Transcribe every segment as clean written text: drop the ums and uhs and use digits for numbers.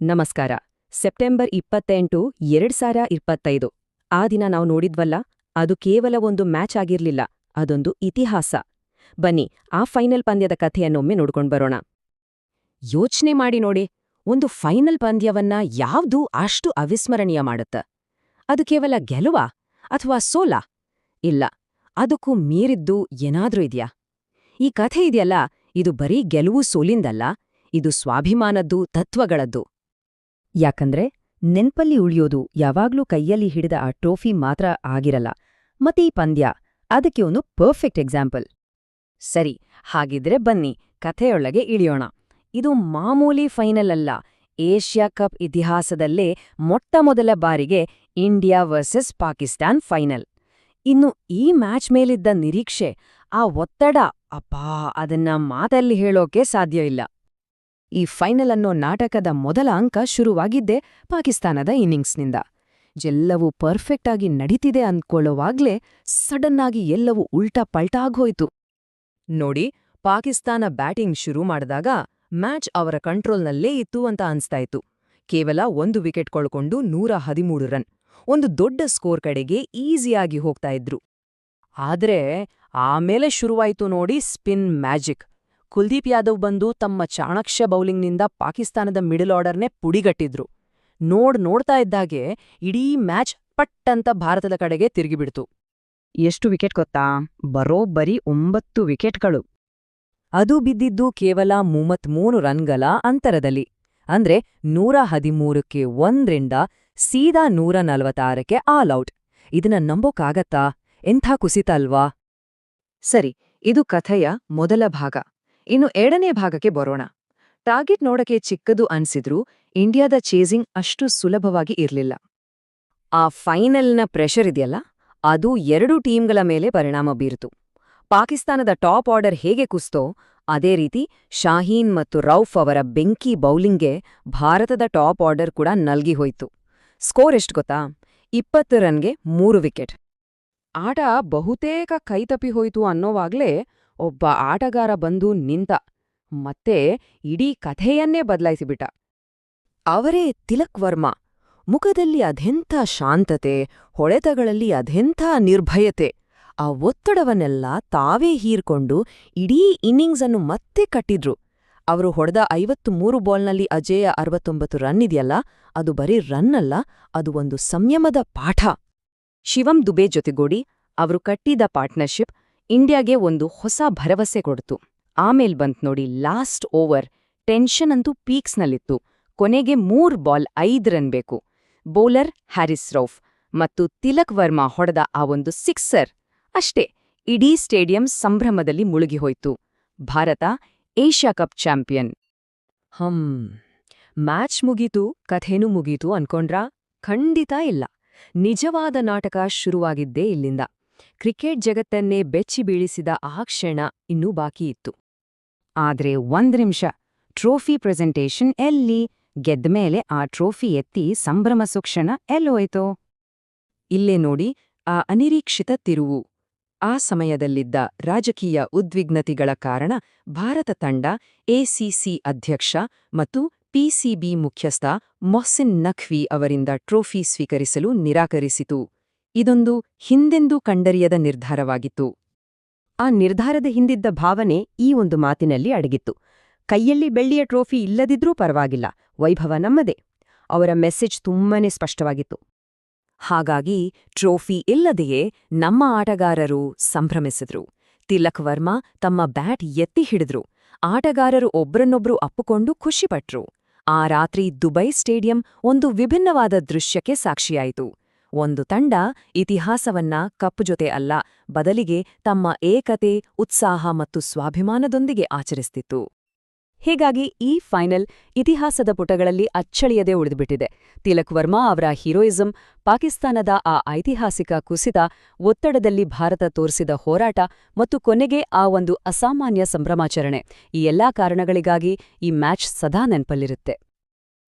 ನಮಸ್ಕಾರ. ಸೆಪ್ಟೆಂಬರ್ 28, 2025 ಆ ದಿನ ನಾವು ನೋಡಿದ್ವಲ್ಲ, ಅದು ಕೇವಲ ಒಂದು ಮ್ಯಾಚ್ ಆಗಿರ್ಲಿಲ್ಲ, ಅದೊಂದು ಇತಿಹಾಸ. ಬನ್ನಿ, ಆ ಫೈನಲ್ ಪಂದ್ಯದ ಕಥೆಯನ್ನೊಮ್ಮೆ ನೋಡ್ಕೊಂಡ್ ಬರೋಣ. ಯೋಚ್ನೆ ಮಾಡಿ ನೋಡಿ, ಒಂದು ಫೈನಲ್ ಪಂದ್ಯವನ್ನ ಯಾವ್ದು ಅಷ್ಟು ಅವಿಸ್ಮರಣೀಯ ಮಾಡುತ್ತ? ಅದು ಕೇವಲ ಗೆಲುವಾ ಅಥವಾ ಸೋಲಾ? ಇಲ್ಲ, ಅದಕ್ಕೂ ಮೀರಿದ್ದು ಏನಾದ್ರೂ ಇದ್ಯಾ? ಈ ಕಥೆ ಇದೆಯಲ್ಲ, ಇದು ಬರೀ ಗೆಲುವು ಸೋಲಿಂದಲ್ಲ, ಇದು ಸ್ವಾಭಿಮಾನದ್ದು, ತತ್ವಗಳದ್ದು. ಯಾಕಂದ್ರೆ ನೆನ್ಪಲ್ಲಿ ಉಳಿಯೋದು ಯಾವಾಗ್ಲೂ ಕೈಯಲ್ಲಿ ಹಿಡಿದ ಆ ಟ್ರೋಫಿ ಮಾತ್ರ ಆಗಿರಲ್ಲ. ಮತ್ತೆ ಈ ಪಂದ್ಯ ಅದಕ್ಕೆ ಒಂದು ಪರ್ಫೆಕ್ಟ್ ಎಕ್ಸಾಂಪಲ್. ಸರಿ, ಹಾಗಿದ್ರೆ ಬನ್ನಿ ಕಥೆಯೊಳಗೆ ಇಳಿಯೋಣ. ಇದು ಮಾಮೂಲಿ ಫೈನಲ್ ಅಲ್ಲ, ಏಷ್ಯಾ ಕಪ್ ಇತಿಹಾಸದಲ್ಲೇ ಮೊಟ್ಟಮೊದಲ ಬಾರಿಗೆ ಇಂಡಿಯಾ ವರ್ಸಸ್ ಪಾಕಿಸ್ತಾನ್ ಫೈನಲ್. ಇನ್ನು ಈ ಮ್ಯಾಚ್ ಮೇಲಿದ್ದ ನಿರೀಕ್ಷೆ, ಆ ಒತ್ತಡ, ಅಪ್ಪಾ, ಅದನ್ನ ಮಾತಲ್ಲಿ ಹೇಳೋಕೆ ಸಾಧ್ಯ ಇಲ್ಲ. ಈ ಫೈನಲ್ ಅನ್ನೋ ನಾಟಕದ ಮೊದಲ ಅಂಕ ಶುರುವಾಗಿದ್ದೇ ಪಾಕಿಸ್ತಾನದ ಇನ್ನಿಂಗ್ಸ್ನಿಂದ. ಎಲ್ಲವೂ ಪರ್ಫೆಕ್ಟ್ ಆಗಿ ನಡೀತಿದೆ ಅಂದ್ಕೊಳ್ಳೋವಾಗ್ಲೇ ಸಡನ್ನಾಗಿ ಎಲ್ಲವೂ ಉಲ್ಟಾ ಪಲ್ಟಾ ಆಗೋಯ್ತು. ನೋಡಿ, ಪಾಕಿಸ್ತಾನ ಬ್ಯಾಟಿಂಗ್ ಶುರು ಮಾಡಿದಾಗ ಮ್ಯಾಚ್ ಅವರ ಕಂಟ್ರೋಲ್ನಲ್ಲೇ ಇತ್ತು ಅಂತ ಅನ್ಸ್ತಾಯಿತ್ತು. ಕೇವಲ 1 ವಿಕೆಟ್ ಕಳ್ಕೊಂಡು 113 ರನ್, ಒಂದು ದೊಡ್ಡ ಸ್ಕೋರ್ ಕಡೆಗೆ ಈಸಿಯಾಗಿ ಹೋಗ್ತಾ ಇದ್ರು. ಆದ್ರೆ ಆಮೇಲೆ ಶುರುವಾಯ್ತು ನೋಡಿ ಸ್ಪಿನ್ ಮ್ಯಾಜಿಕ್. ಕುಲ್ದೀಪ್ ಯಾದವ್ ಬಂದು ತಮ್ಮ ಚಾಣಾಕ್ಷ ಬೌಲಿಂಗ್ನಿಂದ ಪಾಕಿಸ್ತಾನದ ಮಿಡಲ್ ಆರ್ಡರ್ನೇ ಪುಡಿಗಟ್ಟಿದ್ರು. ನೋಡ್ತಾ ಇದ್ದಾಗೆ ಇಡೀ ಮ್ಯಾಚ್ ಪಟ್ಟಂತ ಭಾರತದ ಕಡೆಗೆ ತಿರುಗಿಬಿಡ್ತು. ಎಷ್ಟು ವಿಕೆಟ್ ಗೊತ್ತಾ? ಬರೋಬ್ಬರಿ 9 ವಿಕೆಟ್ಗಳು. ಅದು ಬಿದ್ದಿದ್ದು ಕೇವಲ 33 ರನ್ಗಳ ಅಂತರದಲ್ಲಿ. ಅಂದ್ರೆ 113ಕ್ಕೆ 1ರಿಂದ ಸೀದಾ 146ಕ್ಕೆ ಆಲ್ ಔಟ್. ಇದನ್ನ ನಂಬೋಕ್ಕಾಗತ್ತಾ? ಎಂಥ ಕುಸಿತ ಅಲ್ವಾ? ಸರಿ, ಇದು ಕಥೆಯ ಮೊದಲ ಭಾಗ. ಇನ್ನು ಎರಡನೇ ಭಾಗಕ್ಕೆ ಬರೋಣ. ಟಾರ್ಗೆಟ್ ನೋಡಕ್ಕೆ ಚಿಕ್ಕದು ಅನ್ಸಿದ್ರೂ ಇಂಡಿಯಾದ ಚೇಸಿಂಗ್ ಅಷ್ಟು ಸುಲಭವಾಗಿ ಇರ್ಲಿಲ್ಲ. ಆ ಫೈನಲ್ನ ಪ್ರೆಷರ್ ಇದೆಯಲ್ಲ, ಅದು 2 ಟೀಮ್ಗಳ ಮೇಲೆ ಪರಿಣಾಮ ಬೀರಿತು. ಪಾಕಿಸ್ತಾನದ ಟಾಪ್ ಆರ್ಡರ್ ಹೇಗೆ ಕುಸ್ತೋ, ಅದೇ ರೀತಿ ಶಾಹೀನ್ ಮತ್ತು ರೌಫ್ ಅವರ ಬೆಂಕಿ ಬೌಲಿಂಗ್ಗೆ ಭಾರತದ ಟಾಪ್ ಆರ್ಡರ್ ಕೂಡ ನಲ್ಗಿ ಹೋಯ್ತು. ಸ್ಕೋರ್ ಎಷ್ಟು ಗೊತ್ತಾ? 20 ರನ್ಗೆ 3 ವಿಕೆಟ್. ಆಟ ಬಹುತೇಕ ಕೈತಪ್ಪಿ ಹೋಯ್ತು ಅನ್ನೋವಾಗ್ಲೇ ಒಬ್ಬ ಆಟಗಾರ ಬಂದು ನಿಂತ, ಮತ್ತೆ ಇಡೀ ಕಥೆಯನ್ನೇ ಬದಲಾಯಿಸಿಬಿಟ್ಟ. ಅವರೇ ತಿಲಕ್ ವರ್ಮಾ. ಮುಖದಲ್ಲಿ ಅದೆಂಥ ಶಾಂತತೆ, ಹೊಳೆತಗಳಲ್ಲಿ ಅದೆಂಥ ನಿರ್ಭಯತೆ. ಆ ಒತ್ತಡವನ್ನೆಲ್ಲ ತಾವೇ ಹೀರ್ಕೊಂಡು ಇಡೀ ಇನ್ನಿಂಗ್ಸ್ ಅನ್ನು ಮತ್ತೆ ಕಟ್ಟಿದ್ರು. ಅವರು ಹೊಡೆದ 53 ಬಾಲ್ನಲ್ಲಿ ಅಜೇಯ 69 ರನ್ ಇದೆಯಲ್ಲ, ಅದು ಬರೀ ರನ್ ಅಲ್ಲ, ಅದು ಒಂದು ಸಂಯಮದ ಪಾಠ. ಶಿವಂ ದುಬೆ ಜೊತೆಗೂಡಿ ಅವರು ಕಟ್ಟಿದ ಪಾರ್ಟ್ನರ್ಶಿಪ್ ಇಂಡಿಯಾಗೆ ಒಂದು ಹೊಸ ಭರವಸೆ ಕೊಡ್ತು. ಆಮೇಲ್ ಬಂತ್ ನೋಡಿ ಲಾಸ್ಟ್ ಓವರ್. ಟೆನ್ಷನ್ ಅಂತೂ ಪೀಕ್ಸ್ನಲ್ಲಿತ್ತು. ಕೊನೆಗೆ 3 ಬಾಲ್ 5 ರನ್ ಬೇಕು. ಬೌಲರ್ ಹ್ಯಾರಿಸ್ ರೌಫ್ ಮತ್ತು ತಿಲಕ್ ವರ್ಮಾ ಹೊಡೆದ ಆ ಒಂದು ಸಿಕ್ಸರ್ ಅಷ್ಟೇ, ಇಡೀ ಸ್ಟೇಡಿಯಂ ಸಂಭ್ರಮದಲ್ಲಿ ಮುಳುಗಿಹೋಯ್ತು. Bharat Asia cup champion. Match ಮುಗೀತು, ಕಥೆನೂ ಮುಗೀತು ಅನ್ಕೊಂಡ್ರಾ? ಖಂಡಿತ ಇಲ್ಲ. ನಿಜವಾದ ನಾಟಕ ಶುರುವಾಗಿದ್ದೇ ಇಲ್ಲಿಂದ. ಕ್ರಿಕೆಟ್ ಜಗತ್ತನ್ನೇ ಬೆಚ್ಚಿ ಬೀಳಿಸಿದ ಆ ಕ್ಷಣ ಇನ್ನೂ ಬಾಕಿಯಿತ್ತು. ಆದ್ರೆ 1 ನಿಮಿಷ, ಟ್ರೋಫಿ ಪ್ರೆಸೆಂಟೇಷನ್ ಎಲ್ಲಿ? ಗೆದ್ಮೇಲೆ ಆ ಟ್ರೋಫಿ ಎತ್ತಿ ಸಂಭ್ರಮಿಸೋ ಕ್ಷಣ ಎಲ್ಲೋಯ್ತೋ? ಇಲ್ಲೇ ನೋಡಿ ಆ ಅನಿರೀಕ್ಷಿತ ತಿರುವು. ಆ ಸಮಯದಲ್ಲಿದ್ದ ರಾಜಕೀಯ ಉದ್ವಿಗ್ನತೆಗಳ ಕಾರಣ ಭಾರತ ತಂಡ ಎಸಿಸಿ ಅಧ್ಯಕ್ಷ ಮತ್ತು ಪಿಸಿಬಿ ಮುಖ್ಯಸ್ಥ ಮೊಹ್ಸಿನ್ ನಖ್ವಿ ಅವರಿಂದ ಟ್ರೋಫಿ ಸ್ವೀಕರಿಸಲು ನಿರಾಕರಿಸಿತು. ಇದೊಂದು ಹಿಂದೆಂದೂ ಕಂಡರಿಯದ ನಿರ್ಧಾರವಾಗಿತ್ತು. ಆ ನಿರ್ಧಾರದ ಹಿಂದಿದ್ದ ಭಾವನೆ ಈ ಒಂದು ಮಾತಿನಲ್ಲಿ ಅಡಗಿತ್ತು. ಕೈಯಲ್ಲಿ ಬೆಳ್ಳಿಯ ಟ್ರೋಫಿ ಇಲ್ಲದಿದ್ರೂ ಪರವಾಗಿಲ್ಲ, ವೈಭವ ನಮ್ಮದೇ. ಅವರ ಮೆಸೇಜ್ ತುಂಬಾನೇ ಸ್ಪಷ್ಟವಾಗಿತ್ತು. ಹಾಗಾಗಿ ಟ್ರೋಫಿ ಇಲ್ಲದೆಯೇ ನಮ್ಮ ಆಟಗಾರರು ಸಂಭ್ರಮಿಸಿದ್ರು. ತಿಲಕ್ ವರ್ಮಾ ತಮ್ಮ ಬ್ಯಾಟ್ ಎತ್ತಿ ಹಿಡಿದ್ರು. ಆಟಗಾರರು ಒಬ್ರನ್ನೊಬ್ರು ಅಪ್ಪುಕೊಂಡು ಖುಷಿಪಟ್ರು. ಆ ರಾತ್ರಿ ದುಬೈ ಸ್ಟೇಡಿಯಂ ಒಂದು ವಿಭಿನ್ನವಾದ ದೃಶ್ಯಕ್ಕೆ ಸಾಕ್ಷಿಯಾಯಿತು. ಒಂದು ತಂಡ ಇತಿಹಾಸವನ್ನ ಕಪ್ಪು ಜೊತೆ ಅಲ್ಲ, ಬದಲಿಗೆ ತಮ್ಮ ಏಕತೆ, ಉತ್ಸಾಹ ಮತ್ತು ಸ್ವಾಭಿಮಾನದೊಂದಿಗೆ ಆಚರಿಸ್ತಿತ್ತು. ಹೀಗಾಗಿ ಈ ಫೈನಲ್ ಇತಿಹಾಸದ ಪುಟಗಳಲ್ಲಿ ಅಚ್ಚಳಿಯದೆ ಉಳಿದುಬಿಟ್ಟಿದೆ. ತಿಲಕ್ ವರ್ಮಾ ಅವರ ಹೀರೋಯಿಸಂ, ಪಾಕಿಸ್ತಾನದ ಆ ಐತಿಹಾಸಿಕ ಕುಸಿತ, ಒತ್ತಡದಲ್ಲಿ ಭಾರತ ತೋರಿಸಿದ ಹೋರಾಟ ಮತ್ತು ಕೊನೆಗೆ ಆ ಒಂದು ಅಸಾಮಾನ್ಯ ಸಂಭ್ರಮಾಚರಣೆ, ಈ ಎಲ್ಲಾ ಕಾರಣಗಳಿಗಾಗಿ ಈ ಮ್ಯಾಚ್ ಸದಾ ನೆನಪಲ್ಲಿರುತ್ತೆ.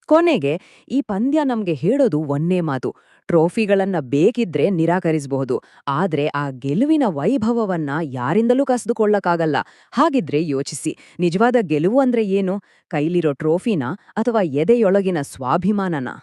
ಕೊನೆಗೆ ಈ ಪಂದ್ಯ ನಮ್ಗೆ ಹೇಳೋದು ಒಂದೇ ಮಾತು: ಟ್ರೋಫಿಗಳನ್ನ ಬೇಕಿದ್ರೆ ನಿರಾಕರಿಸಬಹುದು, ಆದ್ರೆ ಆ ಗೆಲುವಿನ ವೈಭವವನ್ನ ಯಾರಿಂದಲೂ ಕಸಿದುಕೊಳ್ಳಕ್ಕಾಗಲ್ಲ. ಹಾಗಿದ್ರೆ ಯೋಚಿಸಿ, ನಿಜವಾದ ಗೆಲುವು ಅಂದ್ರೆ ಏನು? ಕೈಲಿರೋ ಟ್ರೋಫಿನಾ ಅಥವಾ ಎದೆಯೊಳಗಿನ ಸ್ವಾಭಿಮಾನನಾ?